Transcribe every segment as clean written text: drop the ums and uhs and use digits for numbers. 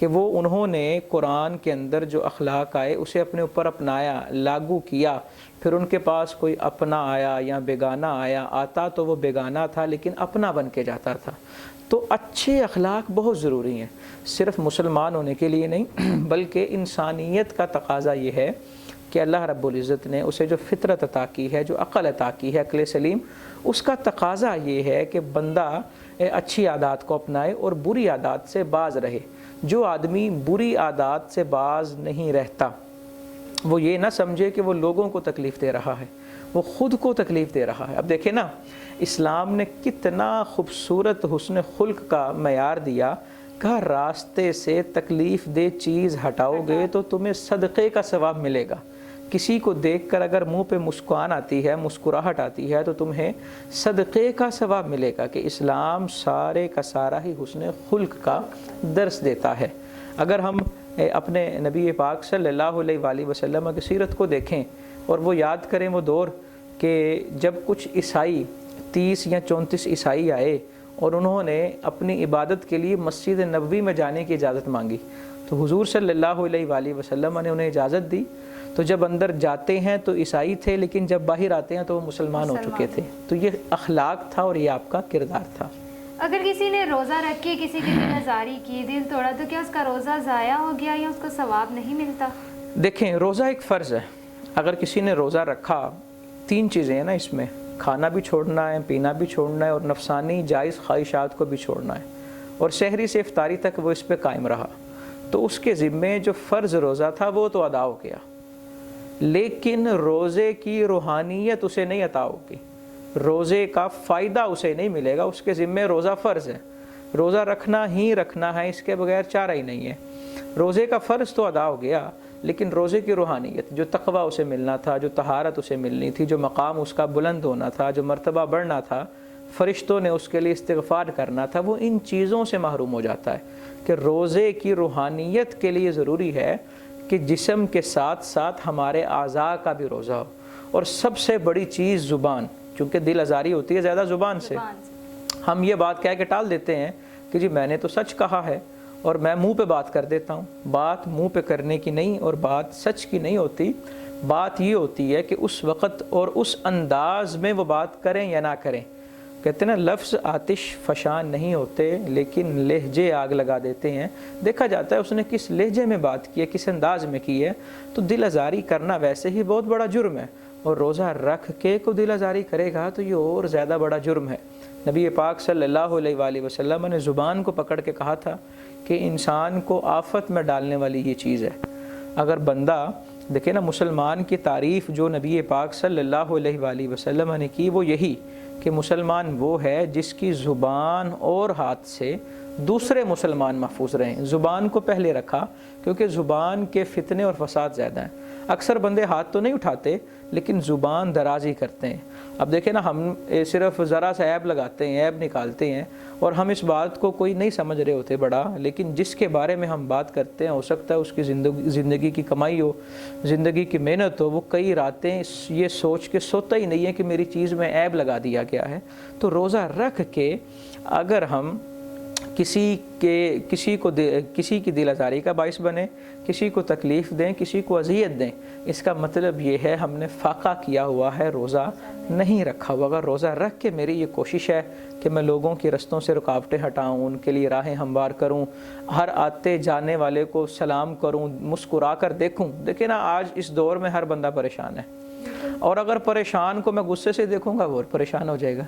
کہ وہ انہوں نے قرآن کے اندر جو اخلاق آئے اسے اپنے اوپر اپنایا، لاگو کیا، پھر ان کے پاس کوئی اپنا آیا یا بیگانہ آیا، آتا تو وہ بیگانہ تھا لیکن اپنا بن کے جاتا تھا۔ تو اچھے اخلاق بہت ضروری ہیں، صرف مسلمان ہونے کے لیے نہیں بلکہ انسانیت کا تقاضا یہ ہے کہ اللہ رب العزت نے اسے جو فطرت عطا کی ہے، جو عقل عطا کی ہے، عقل سلیم، اس کا تقاضا یہ ہے کہ بندہ اچھی عادات کو اپنائے اور بری عادات سے باز رہے۔ جو آدمی بری عادات سے باز نہیں رہتا وہ یہ نہ سمجھے کہ وہ لوگوں کو تکلیف دے رہا ہے، وہ خود کو تکلیف دے رہا ہے۔ اب دیکھیں نا، اسلام نے کتنا خوبصورت حسن خلق کا معیار دیا، کہا راستے سے تکلیف دہ چیز ہٹاؤ گے تو تمہیں صدقے کا ثواب ملے گا۔ کسی کو دیکھ کر اگر منہ پہ مسکان آتی ہے، مسکراہٹ آتی ہے، تو تمہیں صدقے کا ثواب ملے گا۔ کہ اسلام سارے کا سارا ہی حسن خلق کا درس دیتا ہے۔ اگر ہم اپنے نبی پاک صلی اللہ علیہ وآلہ وسلم کی سیرت کو دیکھیں اور وہ یاد کریں وہ دور کہ جب کچھ عیسائی 30 یا 34 عیسائی آئے اور انہوں نے اپنی عبادت کے لیے مسجد نبوی میں جانے کی اجازت مانگی، تو حضور صلی اللہ علیہ وآلہ وسلم نے انہیں اجازت دی۔ تو جب اندر جاتے ہیں تو عیسائی تھے، لیکن جب باہر آتے ہیں تو وہ مسلمان ہو چکے تھے۔ تو یہ اخلاق تھا اور یہ آپ کا کردار تھا۔ اگر کسی نے روزہ رکھ کے کسی کی دل آزاری کی، دل توڑا، تو کیا اس کا روزہ ضائع ہو گیا یا اس کو ثواب نہیں ملتا؟ دیکھیں، روزہ ایک فرض ہے۔ اگر کسی نے روزہ رکھا، 3 چیزیں ہیں نا اس میں، کھانا بھی چھوڑنا ہے، پینا بھی چھوڑنا ہے، اور نفسانی جائز خواہشات کو بھی چھوڑنا ہے، اور سحری سے افطاری تک وہ اس پہ قائم رہا، تو اس کے ذمے جو فرض روزہ تھا وہ تو ادا ہو گیا، لیکن روزے کی روحانیت اسے نہیں عطا ہوگی، روزے کا فائدہ اسے نہیں ملے گا۔ اس کے ذمے روزہ فرض ہے، روزہ رکھنا ہی رکھنا ہے، اس کے بغیر چارہ ہی نہیں ہے۔ روزے کا فرض تو ادا ہو گیا، لیکن روزے کی روحانیت، جو تقویٰ اسے ملنا تھا، جو طہارت اسے ملنی تھی، جو مقام اس کا بلند ہونا تھا، جو مرتبہ بڑھنا تھا، فرشتوں نے اس کے لیے استغفار کرنا تھا، وہ ان چیزوں سے محروم ہو جاتا ہے۔ کہ روزے کی روحانیت کے لیے ضروری ہے کہ جسم کے ساتھ ساتھ ہمارے اعضاء کا بھی روزہ ہو، اور سب سے بڑی چیز زبان، چونکہ دل آزاری ہوتی ہے زیادہ زبان سے۔ ہم یہ بات کہہ کے ٹال دیتے ہیں کہ جی میں نے تو سچ کہا ہے اور میں منہ پہ بات کر دیتا ہوں۔ بات منہ پہ کرنے کی نہیں اور بات سچ کی نہیں ہوتی، بات یہ ہوتی ہے کہ اس وقت اور اس انداز میں وہ بات کریں یا نہ کریں۔ کہتے ہیں نا، لفظ آتش فشان نہیں ہوتے لیکن لہجے آگ لگا دیتے ہیں۔ دیکھا جاتا ہے اس نے کس لہجے میں بات کی ہے، کس انداز میں کی ہے۔ تو دل آزاری کرنا ویسے ہی بہت بڑا جرم ہے، اور روزہ رکھ کے کو دل آزاری کرے گا تو یہ اور زیادہ بڑا جرم ہے۔ نبی پاک صلی اللہ علیہ وآلہ وسلم نے زبان کو پکڑ کے کہا تھا کہ انسان کو آفت میں ڈالنے والی یہ چیز ہے۔ اگر بندہ دیکھیں نا، مسلمان کی تعریف جو نبی پاک صلی اللہ علیہ وآلہ وسلم نے کی وہ یہی کہ مسلمان وہ ہے جس کی زبان اور ہاتھ سے دوسرے مسلمان محفوظ رہیں۔ زبان کو پہلے رکھا کیونکہ زبان کے فتنے اور فساد زیادہ ہیں۔ اکثر بندے ہاتھ تو نہیں اٹھاتے لیکن زبان درازی کرتے ہیں۔ اب دیکھیں نا، ہم صرف ذرا سا عیب لگاتے ہیں، عیب نکالتے ہیں، اور ہم اس بات کو کوئی نہیں سمجھ رہے ہوتے بڑا، لیکن جس کے بارے میں ہم بات کرتے ہیں ہو سکتا ہے اس کی زندگی کی کمائی ہو، زندگی کی محنت ہو، وہ کئی راتیں یہ سوچ کے سوتا ہی نہیں ہے کہ میری چیز میں عیب لگا دیا گیا ہے۔ تو روزہ رکھ کے اگر ہم کسی کی دل آزاری کا باعث بنے، کسی کو تکلیف دیں، کسی کو اذیت دیں، اس کا مطلب یہ ہے ہم نے فاقہ کیا ہوا ہے، روزہ نہیں رکھا ہوا۔ اگر روزہ رکھ کے میری یہ کوشش ہے کہ میں لوگوں کی رستوں سے رکاوٹیں ہٹاؤں، ان کے لیے راہیں ہموار کروں، ہر آتے جانے والے کو سلام کروں، مسکرا کر دیکھوں۔ دیکھیں نا، آج اس دور میں ہر بندہ پریشان ہے، اور اگر پریشان کو میں غصے سے دیکھوں گا وہ اور پریشان ہو جائے گا۔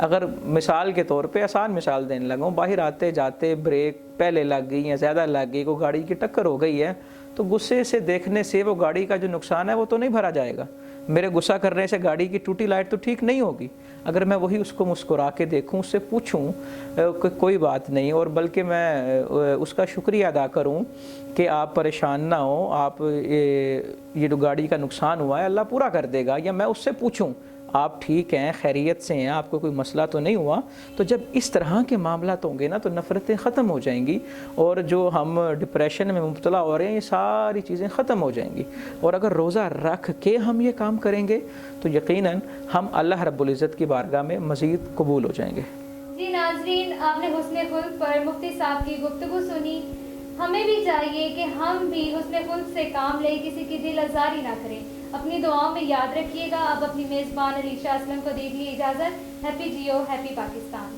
اگر مثال کے طور پہ آسان مثال دینے لگا ہوں، باہر آتے جاتے بریک پہلے لگ گئی یا زیادہ لگ گئی، کوئی گاڑی کی ٹکر ہو گئی ہے، تو غصے سے دیکھنے سے وہ گاڑی کا جو نقصان ہے وہ تو نہیں بھرا جائے گا۔ میرے غصہ کرنے سے گاڑی کی ٹوٹی لائٹ تو ٹھیک نہیں ہوگی۔ اگر میں وہی اس کو مسکرا کے دیکھوں، اس سے پوچھوں کہ کوئی بات نہیں، اور بلکہ میں اس کا شکریہ ادا کروں کہ آپ پریشان نہ ہوں، آپ یہ جو گاڑی کا نقصان ہوا ہے اللہ پورا کر دے گا، یا میں اس سے پوچھوں آپ ٹھیک ہیں، خیریت سے ہیں، آپ کو کوئی مسئلہ تو نہیں ہوا۔ تو جب اس طرح کے معاملات ہوں گے نا تو نفرتیں ختم ہو جائیں گی، اور جو ہم ڈپریشن میں مبتلا ہو رہے ہیں یہ ساری چیزیں ختم ہو جائیں گی۔ اور اگر روزہ رکھ کے ہم یہ کام کریں گے تو یقیناً ہم اللہ رب العزت کی بارگاہ میں مزید قبول ہو جائیں گے۔ جی ناظرین، آپ نے حسن خلق پر مفتی صاحب کی گفتگو سنی۔ ہمیں بھی چاہیے کہ ہم بھی حسن خلق سے کام لیں، کسی کی دل آزاری نہ کریں. اپنی دعاؤں میں یاد رکھیے گا. اب اپنی میزبان علیشہ اسلم کو دیجیے اجازت. ہیپی جیو، ہیپی پاکستان.